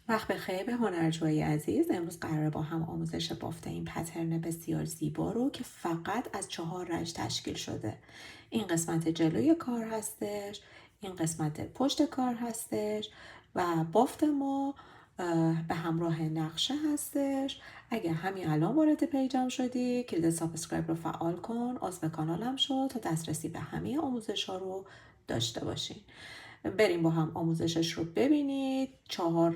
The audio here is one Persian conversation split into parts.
وقت بخیر به هنرجوهای عزیز. امروز قراره با هم آموزش بافت این پترن بسیار زیبا رو که فقط از 4 رنج تشکیل شده. این قسمت جلوی کار هستش، این قسمت پشت کار هستش و بافت ما به همراه نقشه هستش. اگر همین الان وارد پیجم شدی کلید سابسکرایب رو فعال کن، عضو کانالم شو تا دسترسی به همه آموزش ها رو داشته باشین. بریم با هم آموزشش رو ببینید. 4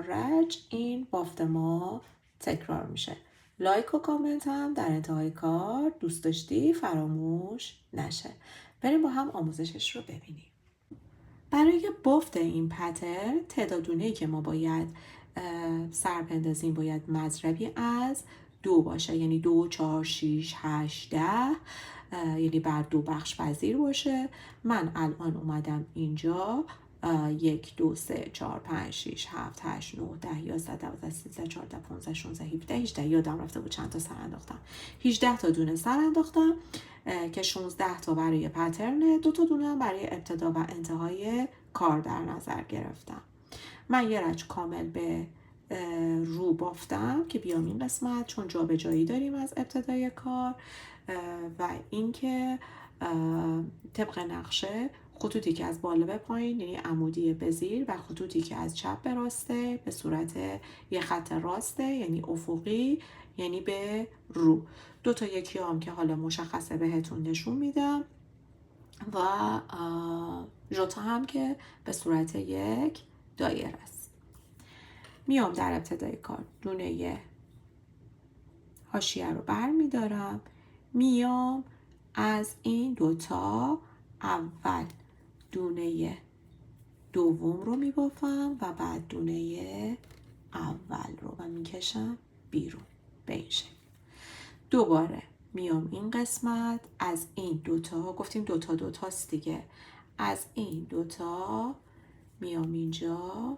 رج این بافت ما تکرار میشه. لایک و کامنت هم در انتهای کار دوست داشتی فراموش نشه. بریم با هم آموزشش رو ببینیم. برای بافت این پترن تعدادونه‌ای که ما باید سر بندازیم باید مضربی از 2 باشه، یعنی 2 4 6 8 10، یعنی بر 2 بخش پذیر باشه. من الان اومدم اینجا 1 2 3 4 5 6 7 8 9 10 11 12 13 14 15 16 17 18 یادم رفته بود چند تا سر انداختم. 18 تا دونه سر انداختم که 16 تا برای پترن، 2 تا دونه برای ابتدا و انتهای کار در نظر گرفتم. من یه رج کامل به رو بافتم که بیام این قسمت، چون جابجایی داریم از ابتدای کار و اینکه طبق نقشه خطوطی که از بالا به پایین یعنی عمودی به زیر و خطوطی که از چپ به راسته به صورت یه خط راسته یعنی افقی یعنی به رو. 2 تا یکی هم که حالا مشخصه بهتون نشون میدم و ژوتا هم که به صورت یک دایره است. میام در ابتدای کار دونه حاشیه رو بر میدارم، میام از این 2 تا اول دونه دوم رو میبافم و بعد دونه اول رو و میکشم بیرون به این شکل. دوباره میام این قسمت از این 2 تا، گفتیم 2 تا 2 تاست دیگه، از این 2 تا میام اینجا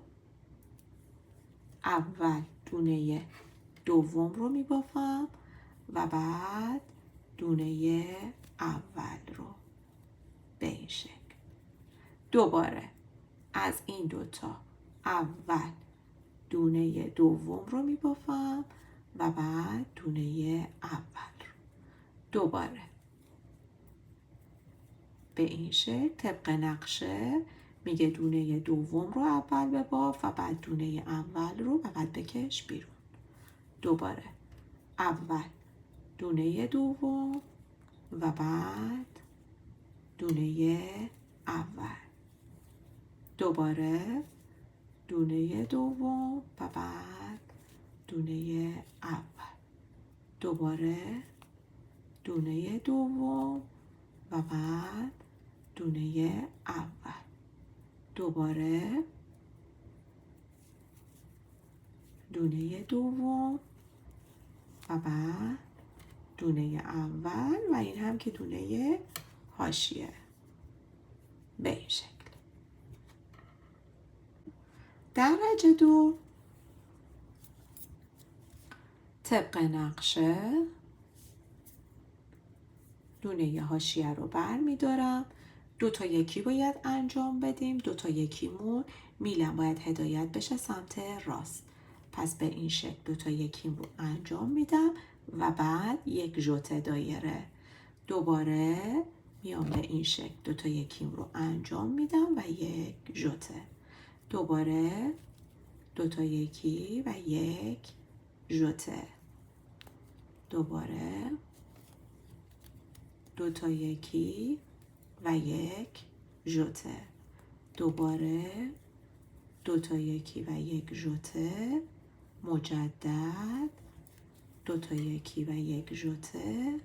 اول دونه دوم رو میبافم و بعد دونه اول رو به این شکل. دوباره از این 2 تا اول دونه دوم رو میبافم و بعد دونه اول رو. دوباره به این شکل طبق نقشه میگه دونه دوم رو اول بباف و بعد دونه اول رو و بعد بکش بیرون. دوباره اول دونه دوم و بعد دونه اول. دوباره دونه دوم و بعد دونه اول. دوباره دونه دوم و بعد دونه اول. دوباره دونه دوم و بعد دونه اول و این هم که دونه حاشیه به این شکل. در رج 2 طبق نقشه دونه حاشیه رو بر می دارم. 2 تا یکی باید انجام بدیم، 2 تا یکیمون میلم باید هدایت بشه سمت راست. پس به این شکل 2 تا یکیم رو انجام میدم و بعد یک ژوته دایره. دوباره میام به این شکل 2 تا یکیم رو انجام میدم و یک ژوته. دوباره 2 تا یکی و یک ژوته. دوباره 2 تا یکی و یک ژوته. دوباره 2 تا یکی و یک ژوته. مجدد 2 تا یکی و یک ژوته.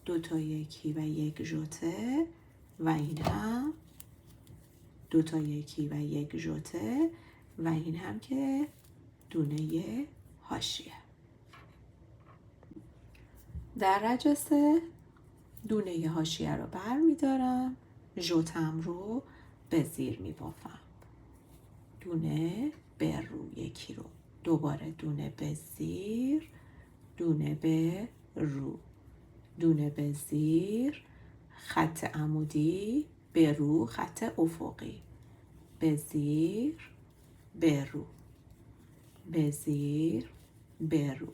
2 تا یکی و یک ژوته و این هم 2 تا یکی و یک ژوته و این هم که دونه حاشیه. در رج 3 دونه حاشیه رو بر می دارم، ژوتم رو به زیر می بافم. دونه به رو یکی رو. دوباره دونه به زیر، دونه به رو، دونه به زیر، خط عمودی به رو، خط افقی به زیر، به رو، به زیر، به رو.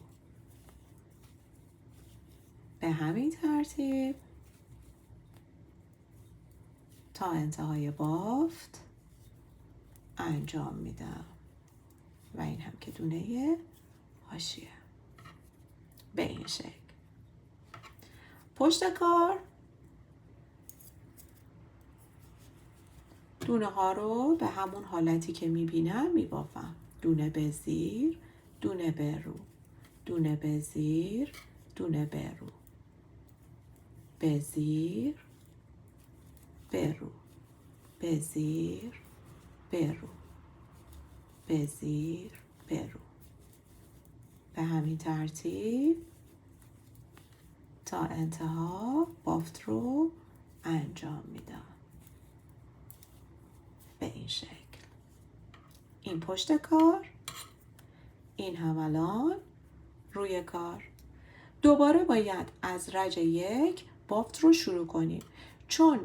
به همین ترتیب تا انتهای بافت انجام میدم و این هم که دونه حاشیه. به این شکل. پشت کار دونه ها رو به همون حالتی که میبینم میبافم. دونه به زیر، دونه به رو، دونه به زیر، دونه به رو، به زیر، به رو، به زیر، به رو، به زیر، به رو. به همین ترتیب تا انتها بافت رو انجام میدم. به این شکل. این پشت کار، این هم الان روی کار. دوباره باید از رج 1 بافت رو شروع کنیم. چون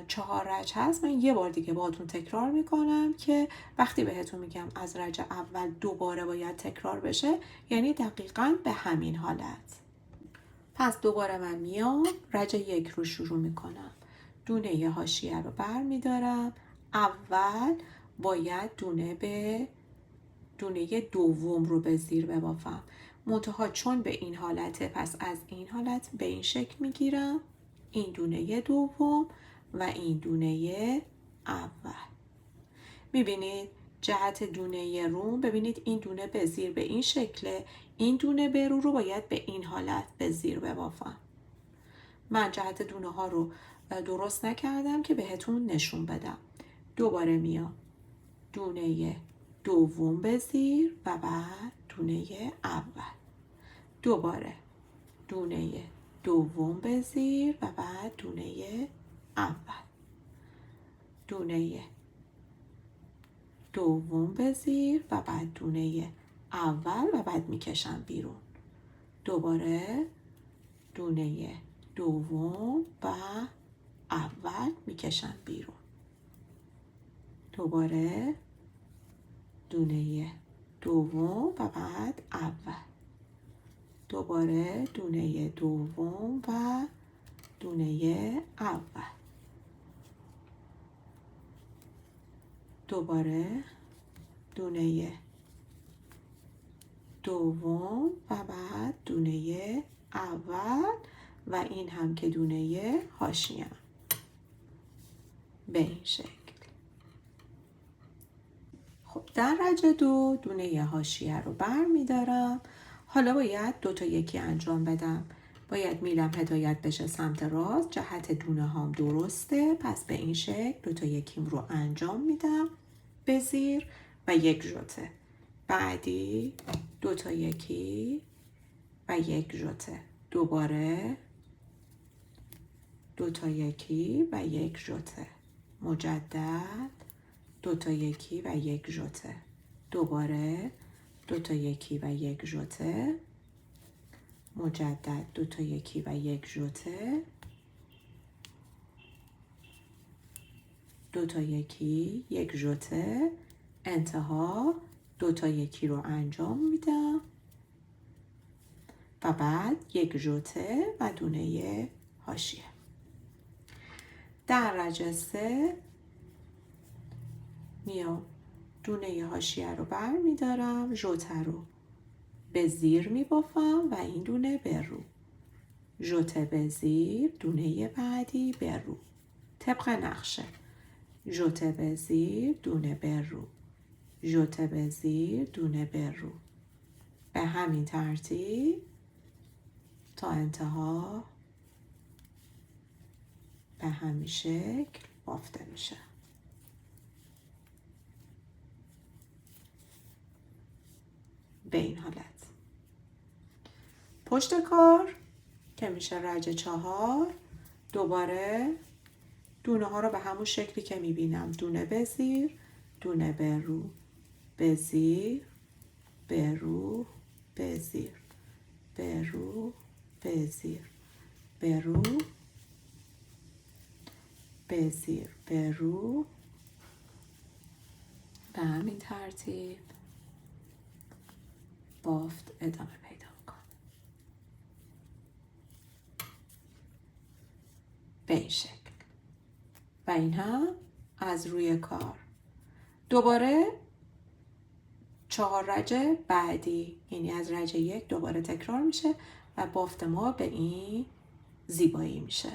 4 رج هست، من یه بار دیگه باهاتون تکرار میکنم که وقتی بهتون میگم از رج اول دوباره باید تکرار بشه، یعنی دقیقاً به همین حالت. پس دوباره من میام رج 1 رو شروع میکنم. دونه حاشیه رو بر میدارم. اول باید دونه دوم رو به زیر ببافم. منتها چون به این حالته، پس از این حالت به این شکل میگیرم. این دونه دوم و این دونه اول. میبینید جهت دونه روم، ببینید این دونه به زیر به این شکله، این دونه به رو باید به این حالت به زیر ببافم. من جهت دونه ها رو درست نکردم که بهتون نشون بدم. دوباره میام دونه دوم به زیر و بعد دونه اول. دوباره دونه دوم به زیر و بعد دونه اول. دونه دوم به زیر و بعد دونه اول و بعد میکشم بیرون. دوباره دونه دوم و اول میکشم بیرون. دوباره دونه دوم و بعد اول. دوباره دونه دوم و دونه اول. دوباره دونه دوم و بعد دونه اول و این هم که دونه حاشیه. به این شکل. خب در رج 2 دونه حاشیه رو بر میدارم. حالا باید 2 تا 1 انجام بدم. باید میلم هدایت بشه سمت راست، جهت دونه هام درسته، پس به این شکل 2 تا 1 رو انجام میدم به زیر و 1 ژوته. بعدی 2 تا 1 و 1 ژوته. دوباره 2 تا 1 و 1 ژوته. مجدد 2 تا 1 و 1 ژوته. دوباره 2 تا 1 و 1 ژوته. مجدد 2 تا 1 و 1 ژوته. 2 تا 1 1 ژوته. انتها 2 تا 1 رو انجام میدم و بعد 1 ژوته و دونه حاشیه. در رج 3 میام دونه حاشیه رو بر میدارم، ژوته رو به زیر میبافم و این دونه به رو. ژوته به زیر، دونه بعدی به رو. طبق نقشه ژوته به زیر، دونه به رو. ژوته به زیر، دونه به رو. به همین ترتیب تا انتها به همین شکل بافته میشه. به این حالت. پشت کار که میشه رج 4، دوباره دونه ها رو به همون شکلی که میبینم، دونه به زیر، دونه به رو، به زیر، به رو، به زیر، به رو، به زیر، به رو، به زیر، به رو. به همین همین ترتیب بافت ادامه پیدا میکنه به این شکل. و این هم از روی کار. دوباره 4 رج بعدی، یعنی از رج 1 دوباره تکرار میشه و بافت ما به این زیبایی میشه.